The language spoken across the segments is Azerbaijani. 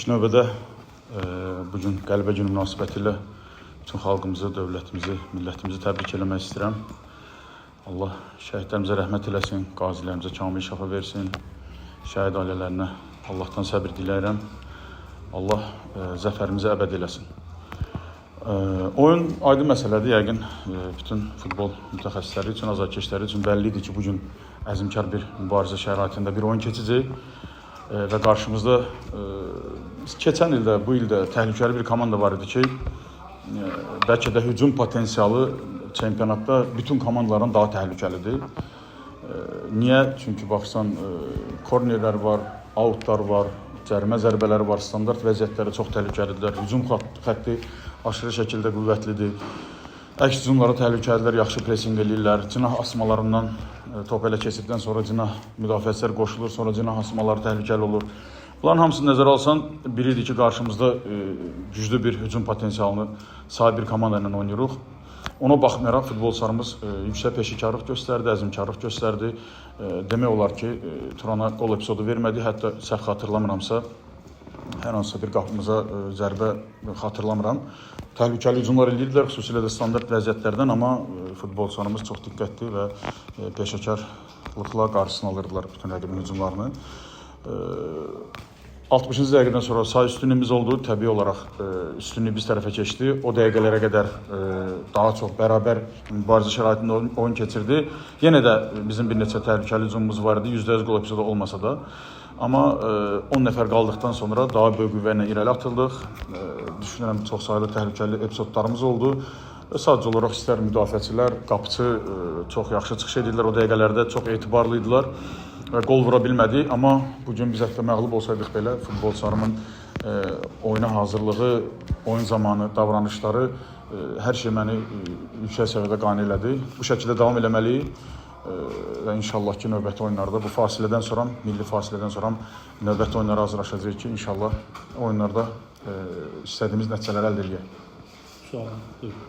İlk növbədə bugün qələbə günü münasibətilə bütün xalqımızı, dövlətimizi, millətimizi təbrik eləmək istəyirəm. Allah şəhidlərimizə rəhmət eləsin, qazilərimizə kamil şəfa versin, şəhid ailələrinə Allahdan səbir diləyirəm. Allah zəfərimizi əbəd eləsin. Oyun aydın məsələdir, yəqin bütün futbol mütəxəssisləri üçün, azarkeşləri üçün bəllidir ki, bugün əzmkar bir mübarizə şəraitində bir oyun keçəcək və qarşımızda keçən ildə, bu ildə təhlükəli bir komanda var idi ki, bəlkə də hücum potensialı çempionatda bütün komandaların daha təhlükəlidir. Niyə? Çünki baxsan, kornerlər var, outlar var, cərimə zərbələri var, standart vəziyyətləri çox təhlükəlidirlər, hücum xətti aşırı şəkildə qüvvətlidir. Əks hücumlara təhlükəlilər, yaxşı presinq eləyirlər. Cinah asmalarından top elə keçibdən sonra cinah müdafiəçilər qoşulur, sonra cinah asmaları təhlükəli olur. Bunların hamısını nəzərə alsan, biridir ki, qarşımızda güclü bir hücum potensialını sahib bir komanda ilə oynayırıq. Ona baxmayaraq futbolçularımız yüksək peşəkarlıq göstərdi, əzmkarlıq göstərdi. Demək olar ki, Turana qol epizodu vermədi, hətta səhv xatırlamıramsa, hər hansısa bir qapımıza zərbə xatırlamıram. Təhlükəli hücumlar edirdilər, xüsusilə də standart vəziyyətlərdən, amma futbolçularımız çox diqqətli və peşəkarlıqla qarşısını alırdılar bütün rəqibin hücumlarını. 60-cı dəqiqədən sonra say üstünlüyümüz oldu. Təbii olaraq üstünlük biz tərəfə keçdi. O dəqiqələrə qədər daha çox bərabər mübarizə şəraitində oyun keçirdi. Yenə də bizim bir neçə təhlükəli hücumumuz var idi. %100 qol epizodu olmasa da. Amma 10 nəfər qaldıqdan sonra daha böyük qüvvə ilə irəli atıldıq. Düşünürəm, çox sayılı təhlükəli epizodlarımız oldu. Sadəcə olaraq istər müdafiəçilər, qapıçı çox yaxşı çıxış edirlər. O dəqiqələrdə çox etibarlı idilər və qol vura bilmədi. Amma bugün biz hətta məğlub olsaydıq belə, futbolçularımın oyuna hazırlığı, oyun zamanı, davranışları, hər şey məni yüksək səviyyədə qane elədi. Bu şəkildə davam eləməliyik və inşallah ki, növbəti oyunlarda bu fasilədən sonra, milli fasilədən sonra növbəti oyunlara hazırlaşacağıq ki, inşallah oyunlarda istədiyimiz nəticələri əldə edək. Sualım, buyurun.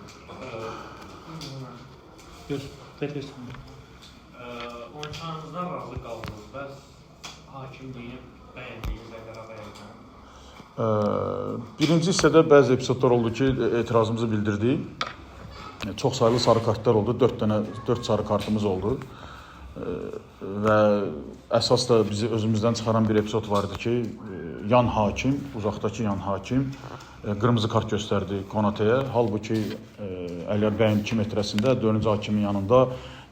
Oyunçularınızdan razı qaldınız və hakimliyi bəyəndiyiniz və qərar bəyəndiniz? Birinci hissədə bəzi epizodlar oldu ki, etirazımızı bildirdik. Çox sayılı sarı kartlar oldu, 4 sarı kartımız oldu və əsas da bizi özümüzdən çıxaran bir epizod vardı ki, yan hakim, uzaqdakı yan hakim qırmızı kart göstərdi Konateyə. Halbuki Əliyar bəyin 2 metrəsində, 4-cü hakimin yanında,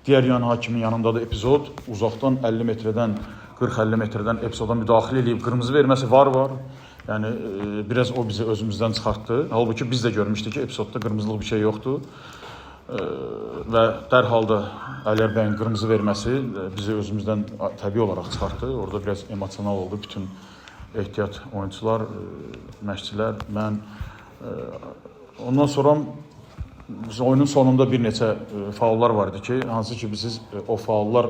digər yan hakimin yanında da epizod uzaqdan 50 metrədən, 40-50 metrədən epizoda müdaxilə edib qırmızı verməsi var. Yəni, biraz o bizi özümüzdən çıxartdı. Halbuki biz də görmüşdük ki, epizodda qırmızılıq bir şey yoxdur. Və dərhal da Əliyar bəyin qırmızı verməsi bizi özümüzdən təbii olaraq çıxartdı. Orada biraz emosional oldu bütün ehtiyat oyuncular, məşqçilər, mən. Ondan sonra oyunun sonunda bir neçə faullar vardı ki, hansı ki biz o faullar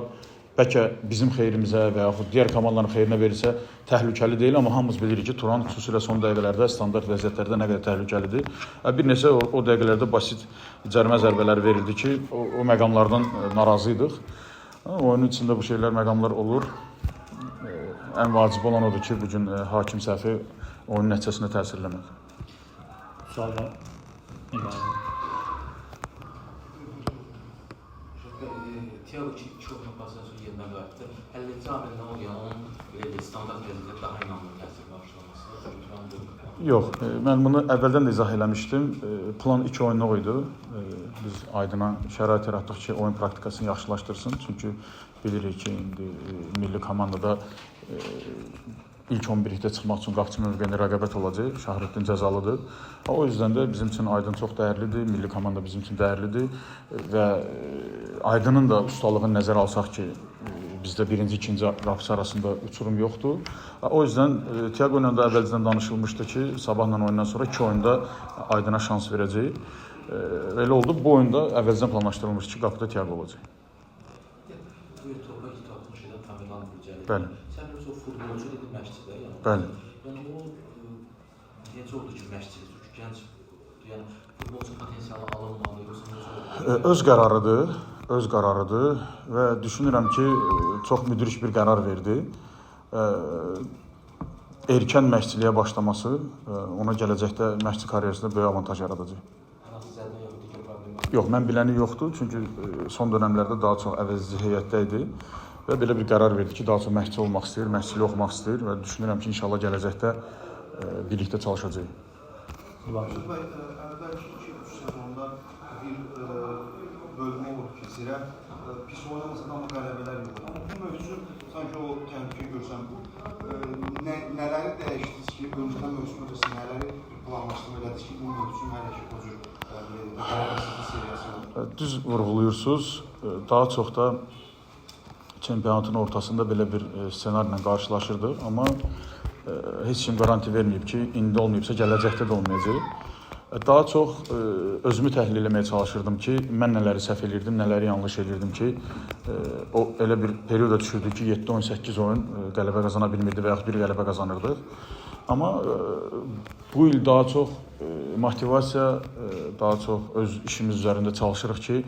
bəlkə bizim xeyrimizə və yaxud digər komandanın xeyrinə verilsə təhlükəli deyil, amma hamımız bilirik ki, Turan xüsusilə son dəqiqələrdə standart vəziyyətlərdə nə qədər təhlükəlidir. Bir neçə o dəqiqələrdə basit cərimə zərbələri verildi ki, o məqamlardan narazıydıq. Oyunun içində bu şeylər, məqamlar olur. Ən vacib olan odur ki, bugün hakim səhvi oyunun nəticəsinə təsir eləmək. Sual var. Tiago ki, iki oyun pasajı yerinə qayıtdı. 50-ci amildən oluyor, onun standart vəziyyətdə daha inanlı təsir qarşılaması. Yox, mən bunu əvvəldən də izah eləmişdim. Plan 2 oyunluq idi. Biz Aydına şərait yaratdıq ki, oyun praktikasını yaxşılaşdırsın. Çünki bilirik ki, indi milli komandada ilk 11-likdə çıxmaq üçün qapıçı mövqeyində rəqabət olacaq. Şahrettin cəzalıdır. O yüzden də bizim üçün Aydın çox dəyərlidir, milli komanda bizim üçün dəyərlidir və Aydının da ustalığını nəzərə alsaq ki, bizdə birinci, ikinci qapıçı arasında uçurum yoxdur. O yüzden Tiago ilə də əvvəlcədən danışılmışdı ki, sabahla oyundan sonra 2 oyunda Aydına şans verəcək. Elə oldu, bu oyunda əvvəlcədən planlaşdırılmış ki, qapıda Tiago olacaq. Bu topa 2-60 ilə təmin alınacaq. Bəli. Sən öz o futbolcu dedin məşqçidə, yəni. Bəli. Yəni o necə oldu ki, məşqçi, çünki gənc, yəni futbolcu potensialı alınmalı, yoxsa necə oldu? Öz qararıdır və düşünürəm ki, çox müdrik bir qərar verdi. erkən məşqçiliyə başlaması ona gələcəkdə məşqçi karyerasında böyük avantaj yaradacaq. Hər hansı zədə yox, digər problem Yox, mən biləni yoxdur, çünki son dövrlərdə daha çox əvəzedici heyətdə idi və belə bir qərar verdi ki, daha çox məşqçi olmaq istəyir, məşqçilik oxumaq istəyir və düşünürəm ki, inşallah gələcəkdə birlikdə çalışacağıq. Baxın. Əvvəlki 2-3 sezonda bir bölmə olur ki, Zirə pis oynamasa da amma qələbələr yox. Amma bu mövzu sanki o təhlükə görsən bu nələri dəyişdiniz ki, öncədən mövsüm öncəsi nələri planlaşdırma elədiniz ki, bu mövsüm hələ ki o cür qələbəsiz seriyası olur. Düz vurğuluyursunuz. Daha çox da çempionatın ortasında belə bir ssenariylə qarşılaşırdıq, amma heç kim garanti verməyib ki, indi olmayıbsa gələcəkdə də olmayacaq. Daha çox özümü təhlil etməyə çalışırdım ki, mən nələri səhv edirdim, nələri yanlış edirdim ki, o elə bir perioda düşürdük ki, 7-18 oyun qələbə qazana bilmirdi və yaxud bir qələbə qazanırdıq. Amma bu il daha çox motivasiya, daha çox öz işimiz üzərində çalışırıq ki,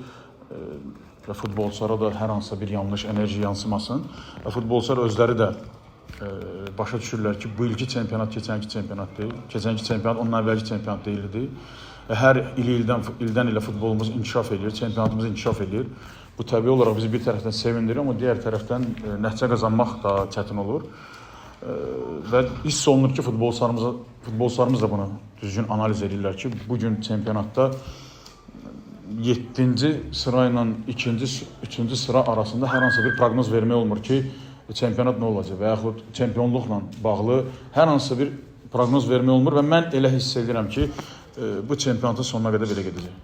və futbolçulara da hər hansısa bir yanlış enerji yansımasın və futbolçular özləri də başa düşürlər ki, bu ilki çempionat keçənki çempionat deyil. Keçənki çempionat ondan əvvəlki çempionat deyildi. Hər ildən ilə futbolumuz inkişaf edir, çempionatımız inkişaf edir. Bu təbii olaraq bizi bir tərəfdən sevindirir, amma digər tərəfdən nəticə qazanmaq daha çətin olur. Və hiss olunur ki, futbolçularımız da bunu düzgün analiz edirlər ki, bugün çempionatda 7-ci sıra ilə 2-ci, 3-cü sıra arasında hər hansı bir proqnoz vermək olmur ki, çempionat nə olacaq və yaxud çempionluqla bağlı hər hansı bir proqnoz vermək olmur və mən elə hiss edirəm ki, bu çempionatın sonuna qədər belə gedəcək.